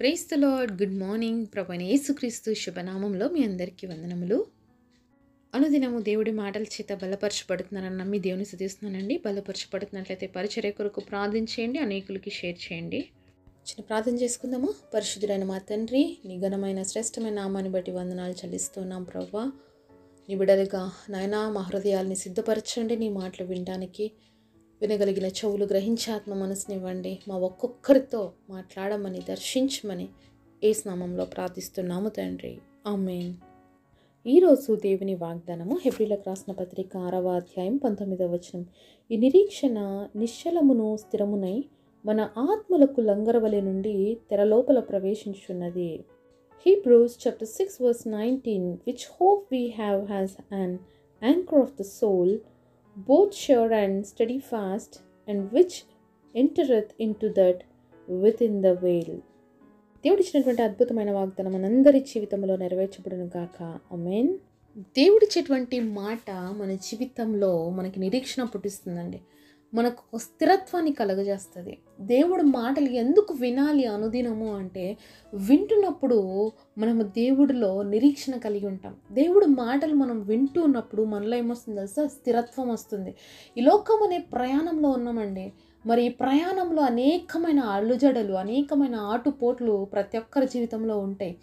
Praise the lord. Good morning. ప్రభువైన యేసుక్రీస్తు శుభనామంలో మీ అందరికీ వందనములు. అనుదినము దేవుడి మాటల చేత బలపరచబడుతున్నారని నమ్మి దేవుని స్తుతిస్తున్నానండి. బలపరచబడుతున్నట్లయితే పరిచర్య కొరకు ప్రార్థించేయండి, అనేకులకి షేర్ చేయండి. చిన్న ప్రార్థన చేసుకుందాము. పరిశుద్ధుడైన మా తండ్రి, నీ ఘనమైన శ్రేష్టమైన నామాన్ని బట్టి వందనాలు చెల్లిస్తున్నాం ప్రభువా. నీ బిడ్డలుగా నాయనా మా హృదయాల్ని సిద్ధపరచండి, నీ మాటలు వినడానికి వినగలిగిన చెవులు గ్రహించే ఆత్మ మనసునివ్వండి. మా ఒక్కొక్కరితో మాట్లాడమని, దర్శించమని యేసు నామంలో ప్రార్థిస్తున్నాము తండ్రి. ఆమేన్. ఈరోజు దేవుని వాగ్దానము హెబ్రీలకు రాసిన పత్రిక 6వ అధ్యాయం 19వ వచనం. ఈ నిరీక్షణ నిశ్చలమును స్థిరమునై మన ఆత్మలకు లంగరవలె నుండి తెరలోపల ప్రవేశించున్నది. Hebrews chapter 6 verse 19, which hope we have as an anchor of the soul, both sure and steadfast, and which entereth into that within the veil. దేవుడిచ్చినటువంటి అద్భుతమైన వాగ్దానం మనందరి జీవితంలో నెరవేర్చబడును గాక. ఆమేన్. దేవుడిచ్చేటువంటి మాట మన జీవితంలో మనకి నిరీక్షణ పుట్టిస్తుందండి. మనకు ఒక స్థిరత్వాన్ని కలుగజేస్తుంది. దేవుడి మాటలు ఎందుకు వినాలి అనుదినము అంటే, వింటున్నప్పుడు మనము దేవుడిలో నిరీక్షణ కలిగి ఉంటాం. దేవుడి మాటలు మనం వింటూ ఉన్నప్పుడు మనలో ఏమొస్తుంది తెలుసా? స్థిరత్వం వస్తుంది. ఈ లోకం అనే ప్రయాణంలో ఉన్నామండి. మరి ఈ ప్రయాణంలో అనేకమైన అల్లుజడలు, అనేకమైన ఆటుపోట్లు ప్రతి ఒక్కరి జీవితంలో ఉంటాయి.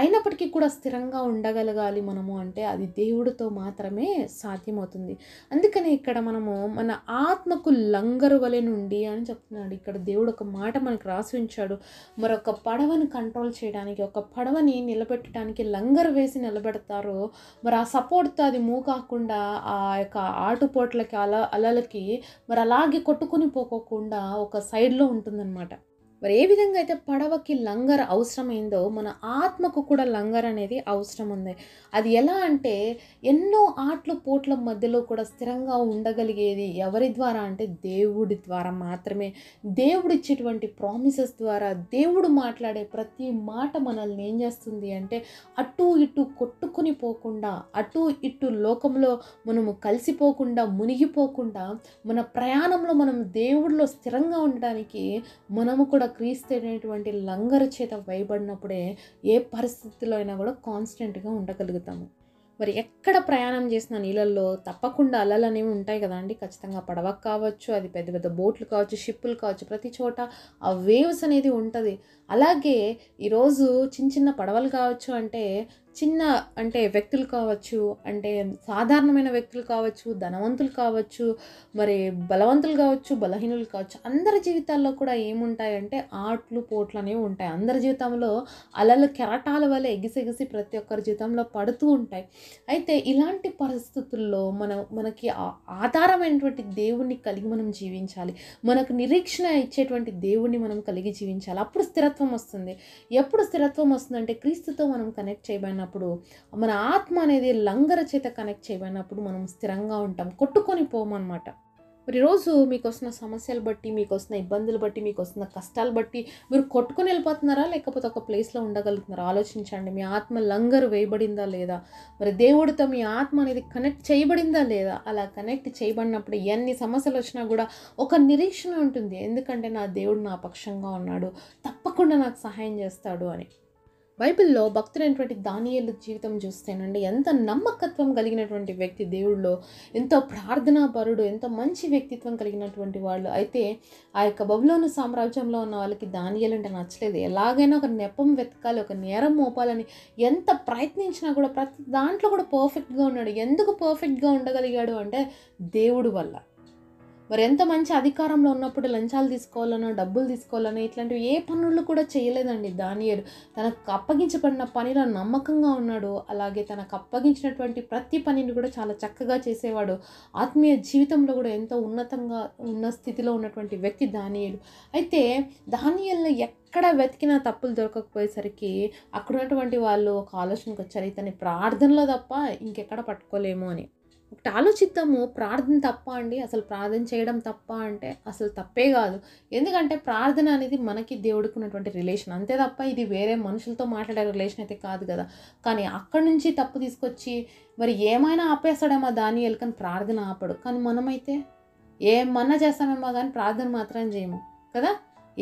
అయినప్పటికీ కూడా స్థిరంగా ఉండగలగాలి మనము అంటే అది దేవుడితో మాత్రమే సాధ్యమవుతుంది. అందుకనే ఇక్కడ మనము మన ఆత్మకు లంగరు వలె నుండి అని చెప్తున్నాడు. ఇక్కడ దేవుడు ఒక మాట మనకు రాసి ఉంచాడు. మరొక పడవని కంట్రోల్ చేయడానికి, ఒక పడవని నిలబెట్టడానికి లంగరు వేసి నిలబెడతారు. మరి ఆ సపోర్ట్తో అది మూవ్ కాకుండా ఆ యొక్క ఆటుపోట్లకి అలలకి మరి అలాగే కొట్టుకుని పోకోకుండా ఒక సైడ్లో ఉంటుందన్నమాట. మరి ఏ విధంగా అయితే పడవకి లంగర్ అవసరమైందో మన ఆత్మకు కూడా లంగర్ అనేది అవసరం ఉంది. అది ఎలా అంటే ఎన్నో ఆటలు పోట్ల మధ్యలో కూడా స్థిరంగా ఉండగలిగేది ఎవరి ద్వారా అంటే దేవుడి ద్వారా మాత్రమే. దేవుడు ఇచ్చేటువంటి ప్రామిసెస్ ద్వారా, దేవుడు మాట్లాడే ప్రతి మాట మనల్ని ఏం చేస్తుంది అంటే అటు ఇటు కొట్టుకుని పోకుండా, అటు ఇటు లోకంలో మనము కలిసిపోకుండా, మునిగిపోకుండా మన ప్రయాణంలో మనం దేవుడిలో స్థిరంగా ఉండడానికి మనము కూడా క్రీస్తు అనేటువంటి లంగరు చేత వేయబడినప్పుడే ఏ పరిస్థితిలో అయినా కూడా కాన్స్టెంట్గా ఉండగలుగుతాము. మరి ఎక్కడ ప్రయాణం చేసిన నీళ్ళల్లో తప్పకుండా అలలు అనేవి ఉంటాయి కదా అండి. ఖచ్చితంగా పడవకు కావచ్చు, అది పెద్ద పెద్ద బోట్లు కావచ్చు, షిప్పులు కావచ్చు, ప్రతి చోట ఆ వేవ్స్ అనేది ఉంటుంది. అలాగే ఈరోజు చిన్న చిన్న పడవలు కావచ్చు, అంటే వ్యక్తులు కావచ్చు, అంటే సాధారణమైన వ్యక్తులు కావచ్చు, ధనవంతులు కావచ్చు, మరి బలవంతులు కావచ్చు, బలహీనులు కావచ్చు, అందరి జీవితాల్లో కూడా ఏముంటాయంటే ఆట్లు పోట్లు అనేవి ఉంటాయి. అందరి జీవితంలో అలలు కెరటాల వల్ల ఎగిసెగిసి ప్రతి ఒక్కరి జీవితంలో పడుతూ ఉంటాయి. అయితే ఇలాంటి పరిస్థితుల్లో మనకి ఆధారమైనటువంటి దేవుణ్ణి కలిగి మనం జీవించాలి. మనకు నిరీక్షణ ఇచ్చేటువంటి దేవుణ్ణి మనం కలిగి జీవించాలి. అప్పుడు స్థిరత్వం వస్తుంది. ఎప్పుడు స్థిరత్వం వస్తుందంటే క్రీస్తుతో మనం కనెక్ట్ చేయబడినప్పుడు, మన ఆత్మ అనేది లంగర చేత కనెక్ట్ చేయబడినప్పుడు మనం స్థిరంగా ఉంటాం, కొట్టుకొని పోమన్నమాట. మరి ఈరోజు మీకు వస్తున్న సమస్యలు బట్టి, మీకు వస్తున్న ఇబ్బందులు బట్టి, మీకు వస్తున్న కష్టాలు బట్టి మీరు కొట్టుకొని వెళ్ళిపోతున్నారా, లేకపోతే ఒక ప్లేస్లో ఉండగలుగుతున్నారా? ఆలోచించండి. మీ ఆత్మ లంగరు వేయబడిందా లేదా? మరి దేవుడితో మీ ఆత్మ అనేది కనెక్ట్ చేయబడిందా లేదా? అలా కనెక్ట్ చేయబడినప్పుడు ఎన్ని సమస్యలు వచ్చినా కూడా ఒక నిరీక్షణ ఉంటుంది. ఎందుకంటే నా దేవుడు నా పక్షంగా ఉన్నాడు, తప్పకుండా నాకు సహాయం చేస్తాడు అని. బైబిల్లో భక్తుడైనటువంటి దానియేలు జీవితం చూస్తేనండి, ఎంత నమ్మకత్వం కలిగినటువంటి వ్యక్తి దేవుడిలో, ఎంతో ప్రార్థనాపరుడు, ఎంతో మంచి వ్యక్తిత్వం కలిగినటువంటి వాళ్ళు. అయితే ఆ యొక్క బబులోను సామ్రాజ్యంలో ఉన్న వాళ్ళకి దానియేలు అంటే నచ్చలేదు. ఎలాగైనా ఒక నెపం వెతకాలి, ఒక నేరం మోపాలని ఎంత ప్రయత్నించినా కూడా ప్రతి దాంట్లో కూడా పర్ఫెక్ట్గా ఉన్నాడు. ఎందుకు పర్ఫెక్ట్గా ఉండగలిగాడు అంటే దేవుడు వల్ల. మరి ఎంత మంచి అధికారంలో ఉన్నప్పుడు లంచాలు తీసుకోవాలనో, డబ్బులు తీసుకోవాలనో ఇట్లాంటివి ఏ పనులు కూడా చేయలేదండి దానియేలు. తనకు అప్పగించబడిన పనిలో నమ్మకంగా ఉన్నాడు. అలాగే తనకు అప్పగించినటువంటి ప్రతి పనిని కూడా చాలా చక్కగా చేసేవాడు. ఆత్మీయ జీవితంలో కూడా ఎంతో ఉన్నతంగా ఉన్న స్థితిలో ఉన్నటువంటి వ్యక్తి దానియేలు. అయితే దానియేలులో ఎక్కడ వెతికినా తప్పులు దొరకకపోయేసరికి అక్కడ ఉన్నటువంటి వాళ్ళు ఒక ఆలోచనకు వచ్చారు, ఇతని ప్రార్థనలో తప్ప ఇంకెక్కడ పట్టుకోలేము అని. ఒకటి ఆలోచిద్దాము, ప్రార్థన తప్ప అండి? అసలు ప్రార్థన చేయడం తప్ప అంటే అసలు తప్పే కాదు. ఎందుకంటే ప్రార్థన అనేది మనకి దేవుడికి ఉన్నటువంటి రిలేషన్, అంతే తప్ప ఇది వేరే మనుషులతో మాట్లాడే రిలేషన్ అయితే కాదు కదా. కానీ అక్కడి నుంచి తప్పు తీసుకొచ్చి మరి ఏమైనా ఆపేస్తాడేమో దానియేలు, కానీ ప్రార్థన ఆపడు. కానీ మనమైతే ఏమన్నా చేస్తామేమో కానీ ప్రార్థన మాత్రం చేయము కదా.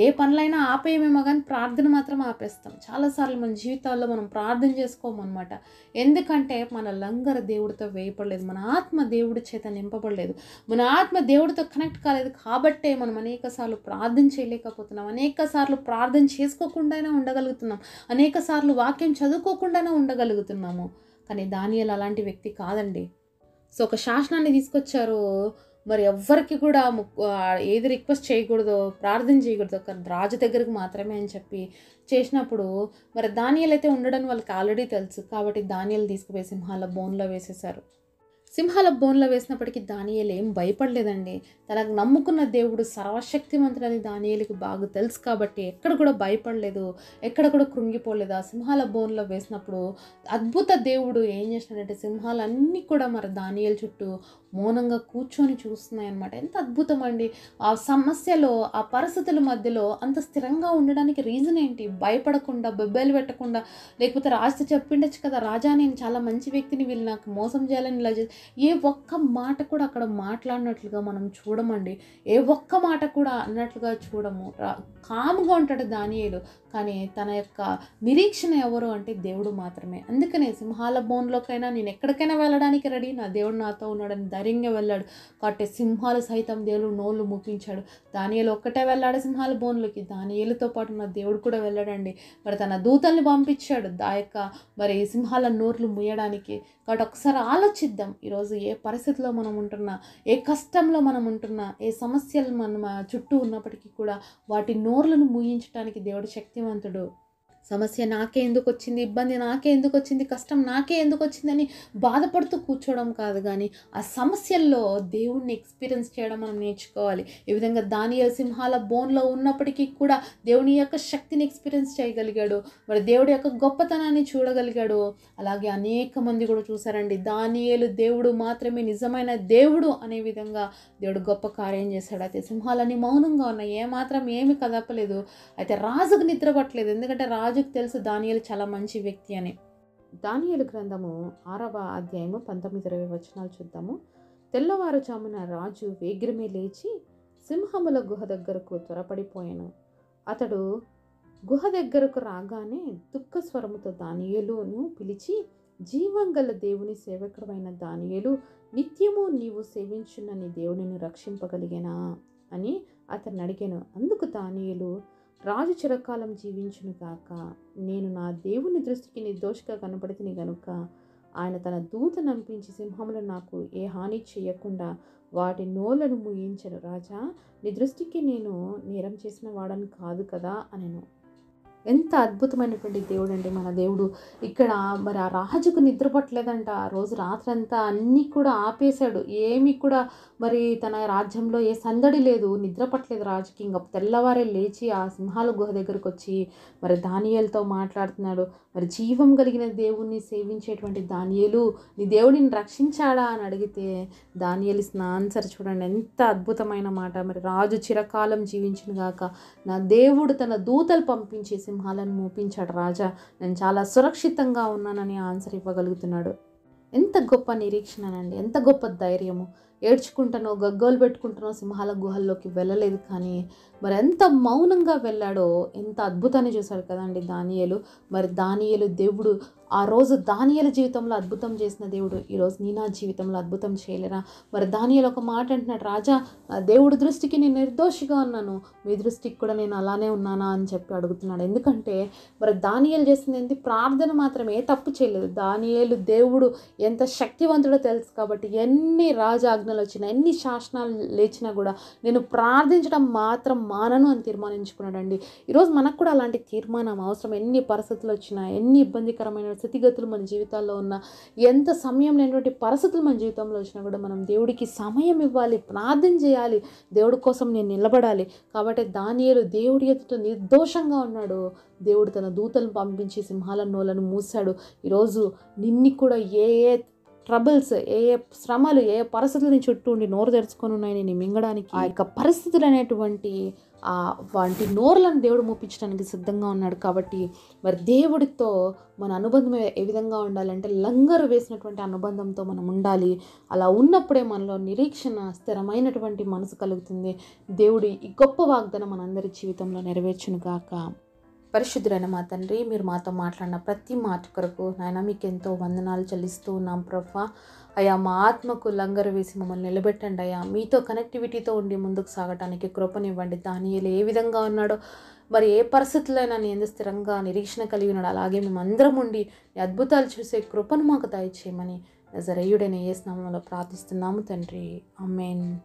ఏ పనులైనా ఆపేయమేమో కానీ ప్రార్థన మాత్రం ఆపేస్తాం. చాలాసార్లు మన జీవితాల్లో మనం ప్రార్థన చేసుకోమన్నమాట. ఎందుకంటే మన లంగర దేవుడితో వేయపడలేదు, మన ఆత్మ దేవుడి చేత నింపబడలేదు, మన ఆత్మ దేవుడితో కనెక్ట్ కాలేదు. కాబట్టే మనం అనేక సార్లు ప్రార్థన చేయలేకపోతున్నాం, అనేక సార్లు ప్రార్థన చేసుకోకుండానే ఉండగలుగుతున్నాం, అనేక సార్లు వాక్యం చదువుకోకుండానే ఉండగలుగుతున్నాము. కానీ దానియేలు అలాంటి వ్యక్తి కాదండి. సో ఒక శాసనాన్ని తీసుకొచ్చారు, మరి ఎవ్వరికి కూడా ఏది రిక్వెస్ట్ చేయకూడదో, ప్రార్థన చేయకూడదు, కానీ రాజు దగ్గరికి మాత్రమే అని చెప్పి చేసినప్పుడు మరి దానియేలు అయితే ఉండడం వాళ్ళకి ఆల్రెడీ తెలుసు. కాబట్టి దానియేలు తీసుకుపోయి సింహాల బోన్లో వేసేశారు. సింహాల బోన్లో వేసినప్పటికీ దానియేలు ఏం భయపడలేదండి. తనకు నమ్ముకున్న దేవుడు సర్వశక్తిమంతుడని దానియేలుకి బాగా తెలుసు కాబట్టి ఎక్కడ కూడా భయపడలేదు, ఎక్కడ కూడా కృంగిపోలేదు. ఆ సింహాల బోన్లో వేసినప్పుడు అద్భుత దేవుడు ఏం చేసినాడంటే సింహాలన్నీ కూడా మరి దానియేలు చుట్టూ మౌనంగా కూర్చొని చూస్తున్నాయి అన్నమాట. ఎంత అద్భుతం అండి! ఆ సమస్యలో, ఆ పరిస్థితుల మధ్యలో అంత స్థిరంగా ఉండడానికి రీజన్ ఏంటి? భయపడకుండా, బెబ్బేలు పెట్టకుండా, లేకపోతే రాజుతో చెప్పిండొచ్చు కదా, రాజా నేను చాలా మంచి వ్యక్తిని, వీళ్ళు నాకు మోసం చేయాలని ఇలా చేసి, ఏ ఒక్క మాట కూడా అక్కడ మాట్లాడినట్లుగా మనం చూడమండి. ఏ ఒక్క మాట కూడా అన్నట్లుగా చూడము. కాముగా ఉంటాడు దానియేలు, కానీ తన యొక్క నిరీక్షణ ఎవరు అంటే దేవుడు మాత్రమే. అందుకనే సింహాల బోన్లోకైనా నేను ఎక్కడికైనా వెళ్ళడానికి రెడీ, నా దేవుడు నాతో ఉన్నాడని ధైర్యంగా వెళ్ళాడు. కాబట్టి సింహాలు సైతం దేవుడు నోళ్ళు మూపించాడు. దానియేలు ఒక్కటే వెళ్ళాడు సింహాల బోన్లోకి, దానియేలుతో పాటు నా దేవుడు కూడా వెళ్ళాడండి. మరి తన దూతల్ని పంపించాడు ఆ యొక్క మరి సింహాల నోర్లు మూయడానికి. కాబట్టి ఒకసారి ఆలోచిద్దాం, ఈరోజు ఏ పరిస్థితిలో మనం ఉంటున్నా, ఏ కష్టంలో మనం ఉంటున్నా, ఏ సమస్యలు మన చుట్టూ ఉన్నప్పటికీ కూడా వాటి నోర్లను మూయించడానికి దేవుడు శక్తివంతుడు. సమస్య నాకే ఎందుకు వచ్చింది, ఇబ్బంది నాకే ఎందుకు వచ్చింది, కష్టం నాకే ఎందుకు వచ్చిందని బాధపడుతూ కూర్చోవడం కాదు, కానీ ఆ సమస్యల్లో దేవుణ్ణి ఎక్స్పీరియన్స్ చేయడం మనం నేర్చుకోవాలి. ఈ విధంగా దానియేలు సింహాల బోన్లో ఉన్నప్పటికీ కూడా దేవుని యొక్క శక్తిని ఎక్స్పీరియన్స్ చేయగలిగాడు, మరి దేవుడి యొక్క గొప్పతనాన్ని చూడగలిగాడు. అలాగే అనేక మంది కూడా చూసారండి, దానియేలు దేవుడు మాత్రమే నిజమైన దేవుడు అనే విధంగా దేవుడు గొప్ప కార్యం చేశాడు. అయితే సింహాలన్నీ మౌనంగా ఉన్నాయి, ఏమాత్రం ఏమి కదపలేదు. అయితే రాజుకు నిద్ర పట్టలేదు, ఎందుకంటే రాజుకు తెలుసు దానియేలు చాలా మంచి వ్యక్తి అని. దానియేలు గ్రంథము 6వ అధ్యాయము 19-20 వచనాలు చూద్దాము. తెల్లవారుజామున రాజు వేగిరమే లేచి సింహముల గుహ దగ్గరకు త్వరపడిపోయాను. అతడు గుహ దగ్గరకు రాగానే దుఃఖ స్వరముతో దానియేలును పిలిచి, జీవంగల దేవుని సేవకుడైన దానియేలు, నిత్యము నీవు సేవించున్న నీ దేవునిని రక్షింపగలిగేనా అని అతన్ని అడిగాను. అందుకు దానియేలు, రాజు చిరకాలం జీవించును గాక, నేను నా దేవుని దృష్టికి నిర్దోషిగా కనపడితిని గనుక ఆయన తన దూతను పంపించి సింహములు నాకు ఏ హాని చేయకుండా వాటి నోళ్లను మూయించను. రాజా, నీ దృష్టికి నేను నేరం చేసిన వాడని కాదు కదా అనెను. ఎంత అద్భుతమైనటువంటి దేవుడు అండి మన దేవుడు. ఇక్కడ మరి ఆ రాజుకు నిద్ర పట్టలేదంట. ఆ రోజు రాత్రంతా అన్నీ కూడా ఆపేశాడు, ఏమీ కూడా మరి తన రాజ్యంలో ఏ సందడి లేదు, నిద్ర పట్టలేదు రాజుకి. ఇంకా తెల్లవారే లేచి ఆ సింహాల గుహ దగ్గరకు వచ్చి మరి దానియేలుతో మాట్లాడుతున్నాడు. మరి జీవం కలిగిన దేవుణ్ణి సేవించేటువంటి దానియేలు, నీ దేవుడిని రక్షించాడా అని అడిగితే దానియేలు ఇస్తున్న ఆన్సర్ చూడండి, ఎంత అద్భుతమైన మాట. మరి రాజు చిరకాలం జీవించును గాక, నా దేవుడు తన దూతలు పంపించి సింహాలను మోపించాడు. రాజా, నేను చాలా సురక్షితంగా ఉన్నానని ఆన్సర్ ఇవ్వగలుగుతున్నాడు. ఎంత గొప్ప నిరీక్షణనండి, ఎంత గొప్ప ధైర్యము. ఏడ్చుకుంటానో గగ్గోలు పెట్టుకుంటానో సింహాల గుహల్లోకి వెళ్ళలేదు, కానీ మరి ఎంత మౌనంగా వెళ్ళాడో ఎంత అద్భుతాన్ని చూశాడు కదండి దానియేలు. మరి దానియేలు దేవుడు ఆ రోజు దానియేలు జీవితంలో అద్భుతం చేసిన దేవుడు ఈరోజు నీ నా జీవితంలో అద్భుతం చేయలేరా? మరి దానియేలు ఒక మాట అంటున్నాడు, రాజా, దేవుడి దృష్టికి నేను నిర్దోషిగా ఉన్నాను, మీ దృష్టికి కూడా నేను అలానే ఉన్నానా అని చెప్పి అడుగుతున్నాడు. ఎందుకంటే మరి దానియేలు చేసింది ఏంటి? ప్రార్థన మాత్రమే, ఏ తప్పు చేయలేదు. దానియేలు దేవుడు ఎంత శక్తివంతుడో తెలుసు కాబట్టి ఎన్ని రాజాజ్ఞలు వచ్చినా, ఎన్ని శాసనాలు లేచినా కూడా నేను ప్రార్థించడం మాత్రం మానను అని తీర్మానించుకున్నాడండి. ఈరోజు మనకు కూడా అలాంటి తీర్మానం అవసరం. ఎన్ని పరిస్థితులు వచ్చినా, ఎన్ని ఇబ్బందికరమైన స్థితిగతులు మన జీవితాల్లో ఉన్నా, ఎంత సమయం లేనటువంటి పరిస్థితులు మన జీవితంలో వచ్చినా కూడా మనం దేవుడికి సమయం ఇవ్వాలి, ప్రార్థన చేయాలి, దేవుడి కోసం నేను నిలబడాలి. కాబట్టి దానియేలు దేవుడి ఎదుట నిర్దోషంగా ఉన్నాడు. దేవుడు తన దూతలను పంపించి సింహాల నోలను మూసాడు. ఈరోజు నిన్ని కూడా ఏ ఏ ట్రబుల్స్, ఏ ఏ శ్రమలు, ఏ పరిస్థితులు నీ చుట్టూ ఉండి నోరు తెరుచుకొని ఉన్నాయి నేను మింగడానికి, ఆ యొక్క పరిస్థితులు అనేటువంటి వాటి నోర్లను దేవుడు మూపించడానికి సిద్ధంగా ఉన్నాడు. కాబట్టి మరి దేవుడితో మన అనుబంధం ఏ విధంగా ఉండాలంటే లంగరు వేసినటువంటి అనుబంధంతో మనం ఉండాలి. అలా ఉన్నప్పుడే మనలో నిరీక్షణ, స్థిరమైనటువంటి మనసు కలుగుతుంది. దేవుడు ఈ గొప్ప వాగ్దానం మనందరి జీవితంలో నెరవేర్చును గాక. పరిశుద్ధులైన మా తండ్రి, మీరు మాతో మాట్లాడిన ప్రతి మాట కొరకు నాయన మీకు ఎంతో వందనాలు చెల్లిస్తూ ఉన్నాం ప్రభా. అయ్యా, మా ఆత్మకు లంగరు వేసి మమ్మల్ని నిలబెట్టండి అయ్యా. మీతో కనెక్టివిటీతో ఉండి ముందుకు సాగటానికి కృపనివ్వండి. దానియేలు ఏ విధంగా ఉన్నాడో, మరి ఏ పరిస్థితులైనా నీ ఎందు స్థిరంగా నిరీక్షణ కలిగి ఉన్నాడు, అలాగే మేమందరం ఉండి ఈ అద్భుతాలు చూసే కృపను మాకు దయచేయమని నజరేయుడైన యేసు నామములో ప్రార్థిస్తున్నాము తండ్రి. ఆమేన్.